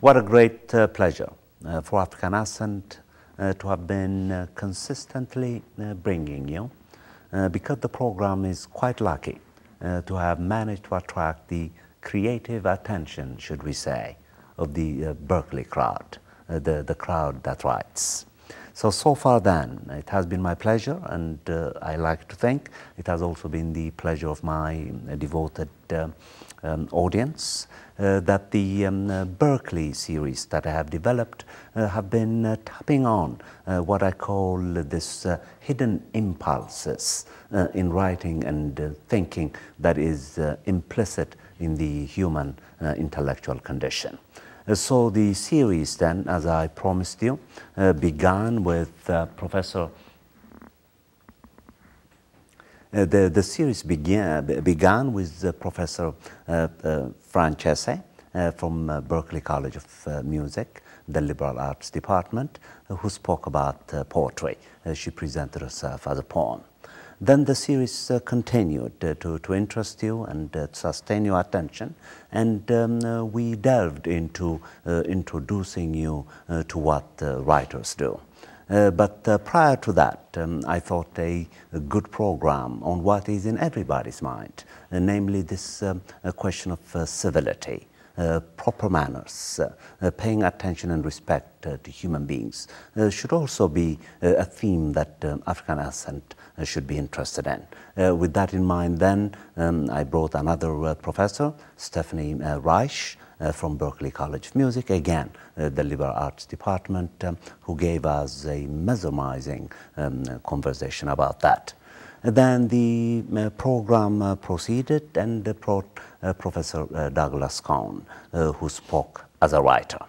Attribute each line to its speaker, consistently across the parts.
Speaker 1: What a great pleasure for African Ascent to have been consistently bringing you, because the program is quite lucky to have managed to attract the creative attention, should we say, of the Berkeley crowd, the crowd that writes. So far then, it has been my pleasure, and I like to think it has also been the pleasure of my devoted audience, that the Berkeley series that I have developed have been tapping on what I call this hidden impulses in writing and thinking that is implicit in the human intellectual condition. So the series then, as I promised you, began with Professor. The series began with Professor Francese from Berkeley College of Music, the Liberal Arts Department, who spoke about poetry. She presented herself as a poem. Then the series continued to interest you and sustain your attention, and we delved into introducing you to what writers do. But prior to that, I thought a good program on what is in everybody's mind, namely this question of civility, proper manners, paying attention and respect to human beings, should also be a theme that African Ascent should be interested in. With that in mind then, I brought another professor, Stephanie Reich, from Berkeley College of Music, again the Liberal Arts Department, who gave us a mesmerizing conversation about that. Then the program proceeded and brought Professor Douglas Cohn, who spoke as a writer.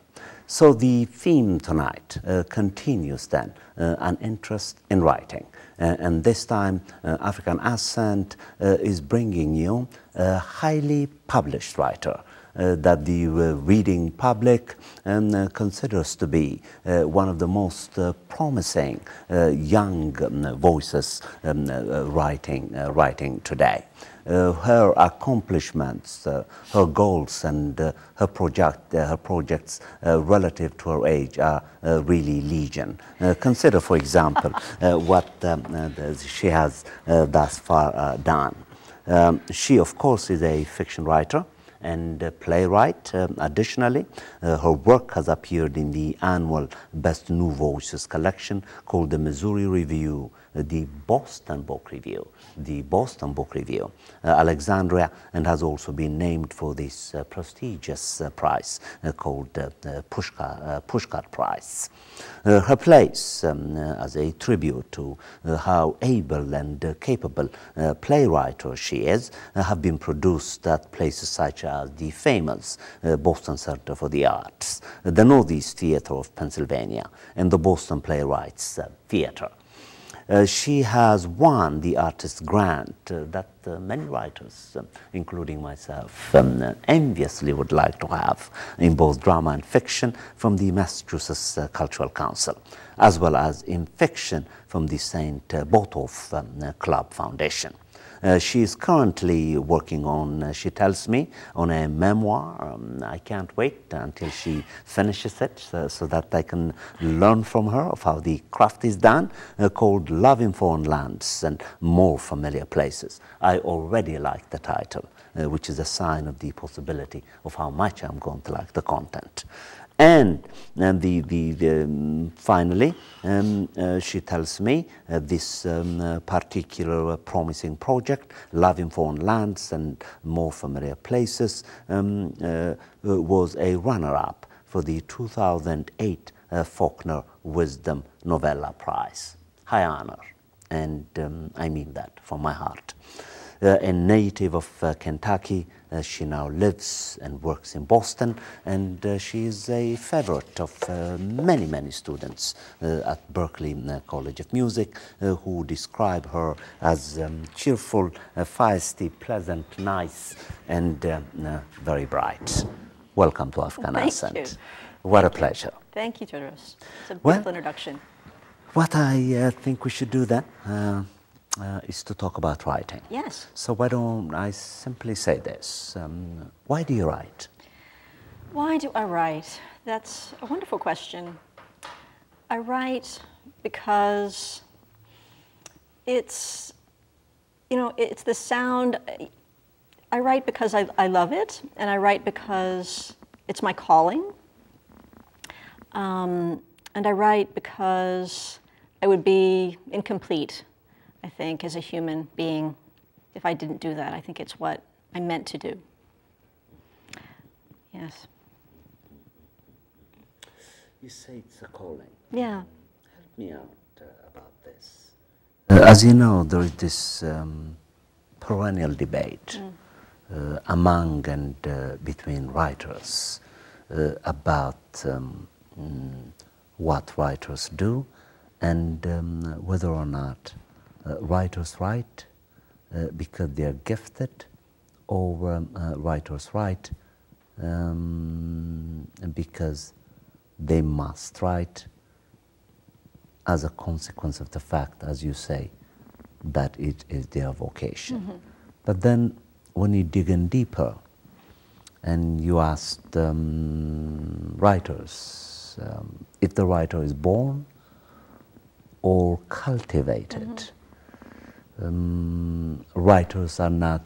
Speaker 1: So the theme tonight continues then an interest in writing. And this time African Ascent is bringing you a highly published writer that the reading public considers to be one of the most promising young voices writing today. Her accomplishments, her goals, and her projects relative to her age are really legion. Consider, for example, what she has thus far done. She, of course, is a fiction writer and playwright. Additionally, her work has appeared in the annual Best New Voices collection called the Missouri Review, the Boston Book Review, Alexandria, and has also been named for this prestigious prize called Pushcart Prize. Her plays, as a tribute to how able and capable playwright she is, have been produced at places such as the famous Boston Center for the Arts, the Northeast Theater of Pennsylvania, and the Boston Playwrights Theater. She has won the artist grant that many writers, including myself, enviously would like to have in both drama and fiction from the Massachusetts Cultural Council, as well as in fiction from the St. Botolph Club Foundation. She is currently working on, she tells me, on a memoir. I can't wait until she finishes it so that I can learn from her of how the craft is done, called Love in Foreign Lands and More Familiar Places. I already like the title, which is a sign of the possibility of how much I'm going to like the content. And finally, she tells me this particular promising project, Love in Foreign Lands and More Familiar Places, was a runner-up for the 2008 Faulkner Wisdom Novella Prize. High honor, and I mean that from my heart. A native of Kentucky, she now lives and works in Boston, and she is a favorite of many students at Berkeley College of Music, who describe her as cheerful, feisty, pleasant, nice, and very bright. Welcome to African Ascent.
Speaker 2: Thank you.
Speaker 1: What a pleasure.
Speaker 2: Thank you, Tedros. It's a beautiful introduction.
Speaker 1: What I think we should do then is to talk about writing.
Speaker 2: Yes.
Speaker 1: So why don't I simply say this? Why do you write?
Speaker 2: Why do I write? That's a wonderful question. I write because it's, it's the sound. I write because I love it, and I write because it's my calling. And I write because I would be incomplete, I think, as a human being if I didn't do that. I think it's what I'm meant to do. Yes.
Speaker 1: You say it's a calling.
Speaker 2: Yeah.
Speaker 1: Help me out about this. As you know, there is this perennial debate among and between writers about what writers do and whether or not writers write because they are gifted, or writers write because they must write as a consequence of the fact, as you say, that it is their vocation. Mm-hmm. But then when you dig in deeper and you ask writers if the writer is born or cultivated, writers are not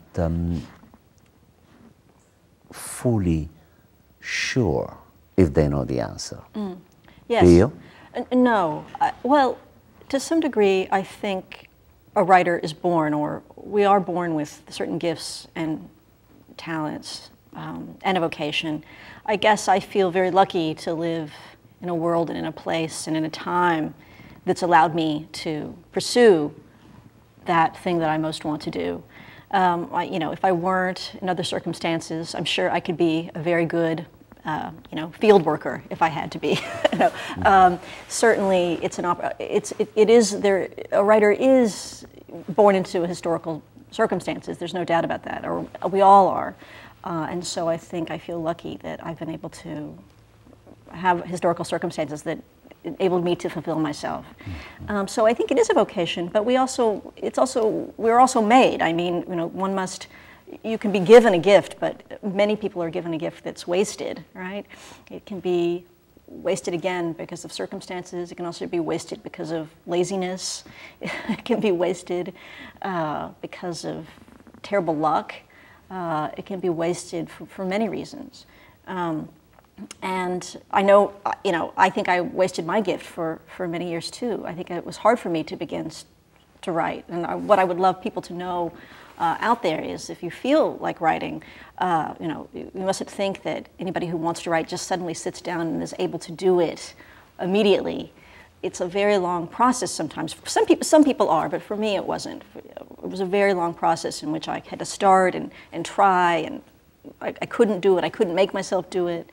Speaker 1: fully sure if they know the answer.
Speaker 2: Yes.
Speaker 1: Do you?
Speaker 2: No. Well, to some degree, I think a writer is born, or we are born with certain gifts and talents and a vocation. I guess I feel very lucky to live in a world and in a place and in a time that's allowed me to pursue that thing that I most want to do. If I weren't in other circumstances, I'm sure I could be a very good field worker if I had to be. Certainly, a writer is born into historical circumstances. There's no doubt about that, or we all are. And so I think I feel lucky that I've been able to have historical circumstances that enabled me to fulfill myself. So I think it is a vocation, but we're also made. I mean, you can be given a gift, but many people are given a gift that's wasted, right? It can be wasted again because of circumstances. It can also be wasted because of laziness. It can be wasted because of terrible luck. It can be wasted for many reasons. And I think I wasted my gift for many years too. I think it was hard for me to begin to write. And what I would love people to know out there is, if you feel like writing, you mustn't think that anybody who wants to write just suddenly sits down and is able to do it immediately. It's a very long process sometimes. Some people are, but for me it wasn't. It was a very long process in which I had to start and try, and I couldn't do it. I couldn't make myself do it.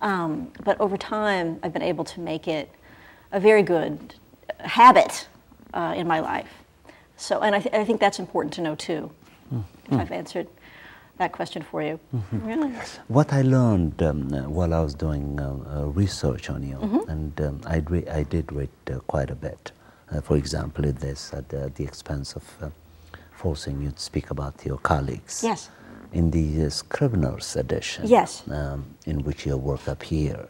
Speaker 2: But over time, I've been able to make it a very good habit in my life. So, and I think that's important to know too, if I've answered that question for you. Mm-hmm. Really?
Speaker 1: What I learned while I was doing research on you, and I did read quite a bit, for example, this at the expense of forcing you to speak about your colleagues.
Speaker 2: Yes.
Speaker 1: In the Scrivener's edition,
Speaker 2: yes,
Speaker 1: in which your work appears.